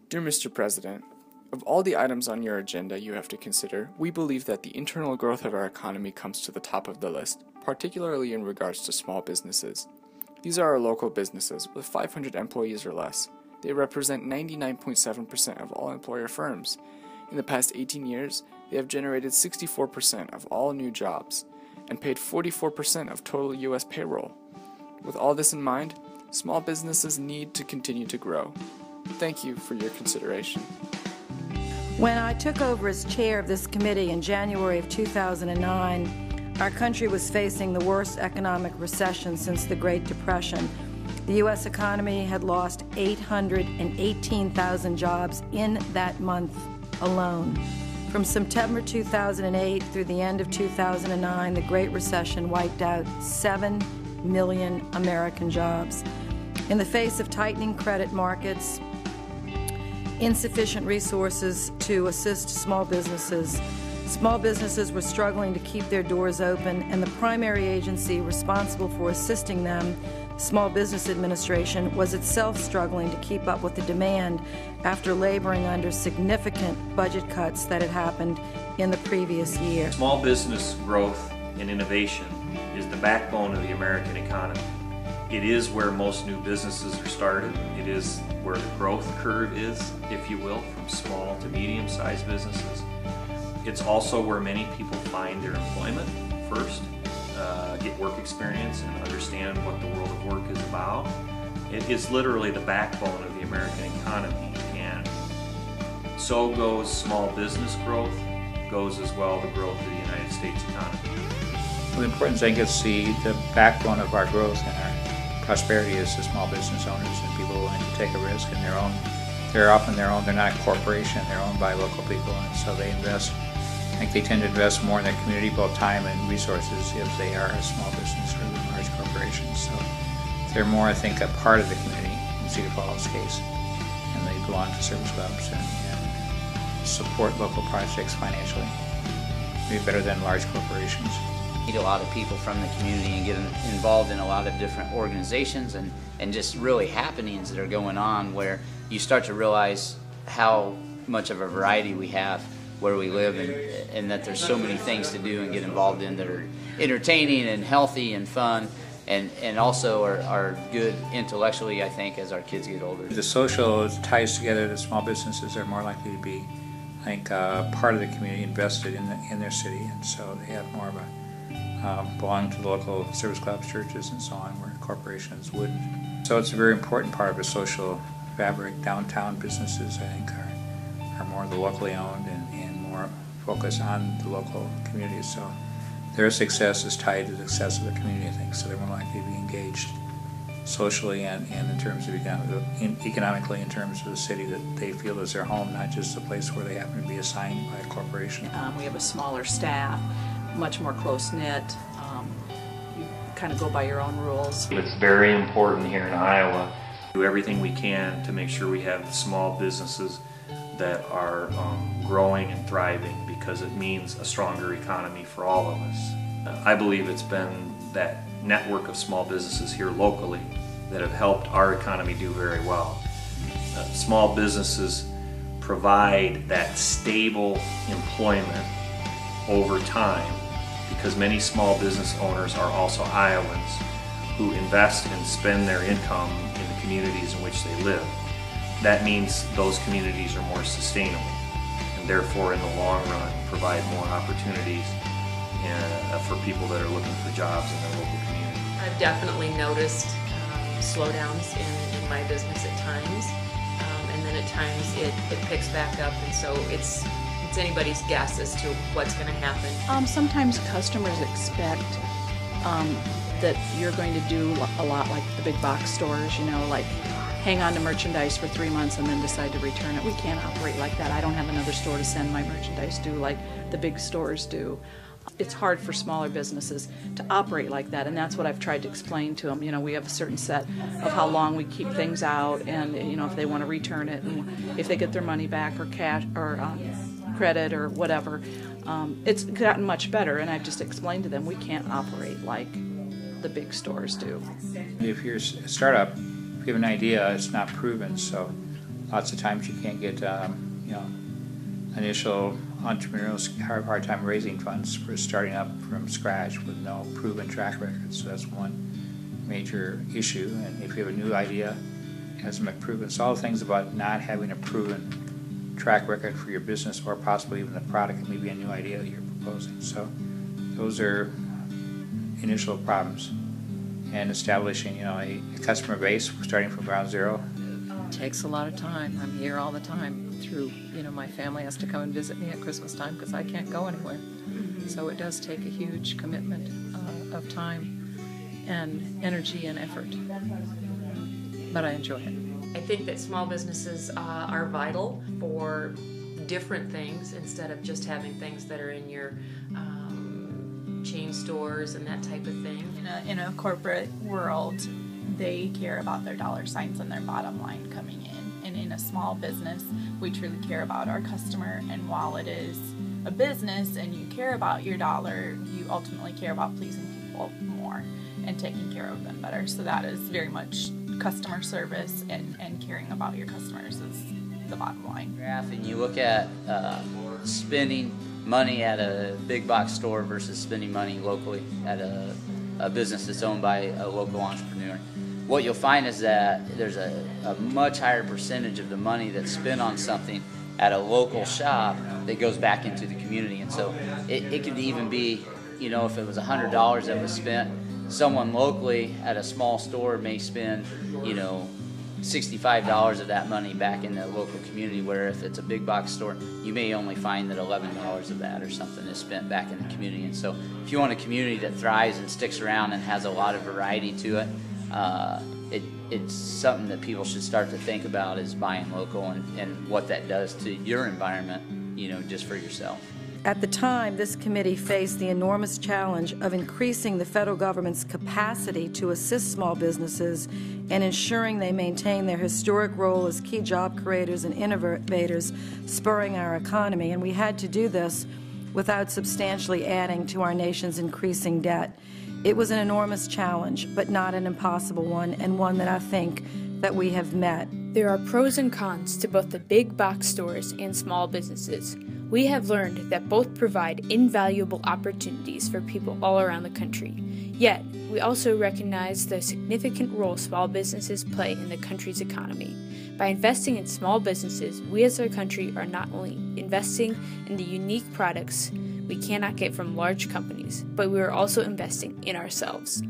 Dear Mr. President, of all the items on your agenda you have to consider, we believe that the internal growth of our economy comes to the top of the list, particularly in regards to small businesses. These are our local businesses with 500 employees or less. They represent 99.7% of all employer firms. In the past 18 years, they have generated 64% of all new jobs and paid 44% of total U.S. payroll. With all this in mind, small businesses need to continue to grow. Thank you for your consideration. When I took over as chair of this committee in January of 2009, our country was facing the worst economic recession since the Great Depression. The U.S. economy had lost 818,000 jobs in that month alone. From September 2008 through the end of 2009, the Great Recession wiped out 7 million American jobs. In the face of tightening credit markets, insufficient resources to assist small businesses were struggling to keep their doors open, and the primary agency responsible for assisting them, Small Business Administration, was itself struggling to keep up with the demand after laboring under significant budget cuts that had happened in the previous year. Small business growth and innovation is the backbone of the American economy. It is where most new businesses are started. It is where the growth curve is, if you will, from small to medium-sized businesses. It's also where many people find their employment first, get work experience and understand what the world of work is about. It is literally the backbone of the American economy, and so goes small business growth, goes as well the growth of the United States economy. Well, the important thing is the backbone of our growth and our prosperity is the small business owners and people willing to take a risk in their own. They're often their own, they're not a corporation, they're owned by local people, and so they invest. I think they tend to invest more in their community, both time and resources, if they are a small business rather than large corporations. So they're more, I think, a part of the community in Cedar Falls' case, and they belong to service clubs and support local projects financially, maybe better than large corporations. Meet a lot of people from the community and get involved in a lot of different organizations and just really happenings that are going on where you start to realize how much of a variety we have where we live, and that there's so many things to do and get involved in that are entertaining and healthy and fun and also are good intellectually, I think, as our kids get older. The social ties together the small businesses are more likely to be, I think, part of the community invested in their city, and so they have more of a belong to the local service clubs, churches, and so on, where corporations wouldn't. So it's a very important part of the social fabric. Downtown businesses, I think, are more the locally owned and more focused on the local community. So their success is tied to the success of the community, I think. So they're more likely to be engaged socially and in terms of economically in terms of the city that they feel is their home, not just a place where they happen to be assigned by a corporation. We have a smaller staff, much more close-knit. You kind of go by your own rules. It's very important here in Iowa to do everything we can to make sure we have small businesses that are growing and thriving, because it means a stronger economy for all of us. I believe it's been that network of small businesses here locally that have helped our economy do very well. Small businesses provide that stable employment over time, because many small business owners are also Iowans who invest and spend their income in the communities in which they live. That means those communities are more sustainable and therefore in the long run provide more opportunities for people that are looking for jobs in their local community. I've definitely noticed slowdowns in my business at times, and then at times it picks back up, and so it's anybody's guess as to what's going to happen. Sometimes customers expect that you're going to do a lot like the big box stores, you know, like hang on to merchandise for 3 months and then decide to return it. We can't operate like that. I don't have another store to send my merchandise to like the big stores do. It's hard for smaller businesses to operate like that, and that's what I've tried to explain to them. You know, we have a certain set of how long we keep things out, and you know, if they want to return it, and if they get their money back or cash or credit or whatever. It's gotten much better, and I've just explained to them we can't operate like the big stores do. If you're a startup, if you have an idea, it's not proven, so lots of times you can't get, initial entrepreneurs have a hard time raising funds for starting up from scratch with no proven track record. So that's one major issue. And if you have a new idea, it hasn't been proven. It's all things about not having a proven track record for your business or possibly even the product and maybe a new idea that you're proposing. So those are initial problems. And establishing, a customer base, starting from ground zero. It takes a lot of time. I'm here all the time. Through, my family has to come and visit me at Christmas time because I can't go anywhere. So it does take a huge commitment of time and energy and effort. But I enjoy it. I think that small businesses are vital for different things instead of just having things that are in your chain stores and that type of thing. In a corporate world, they care about their dollar signs and their bottom line coming in. And in a small business, we truly care about our customer. And while it is a business and you care about your dollar, you ultimately care about pleasing people more and taking care of them better. So that is very much customer service, and caring about your customers is the bottom line. And you look at spending money at a big box store versus spending money locally at a business that's owned by a local entrepreneur. What you'll find is that there's a much higher percentage of the money that's spent on something at a local shop that goes back into the community. And so it could even be, if it was $100 that was spent, someone locally at a small store may spend, $65 of that money back in the local community, where if it's a big box store, you may only find that $11 of that or something is spent back in the community. And so if you want a community that thrives and sticks around and has a lot of variety to it, it's something that people should start to think about, is buying local and what that does to your environment, just for yourself. At the time, this committee faced the enormous challenge of increasing the federal government's capacity to assist small businesses and ensuring they maintain their historic role as key job creators and innovators spurring our economy. And we had to do this without substantially adding to our nation's increasing debt. It was an enormous challenge, but not an impossible one, and one that I think that we have met. There are pros and cons to both the big box stores and small businesses. We have learned that both provide invaluable opportunities for people all around the country. Yet, we also recognize the significant role small businesses play in the country's economy. By investing in small businesses, we as a country are not only investing in the unique products we cannot get from large companies, but we are also investing in ourselves.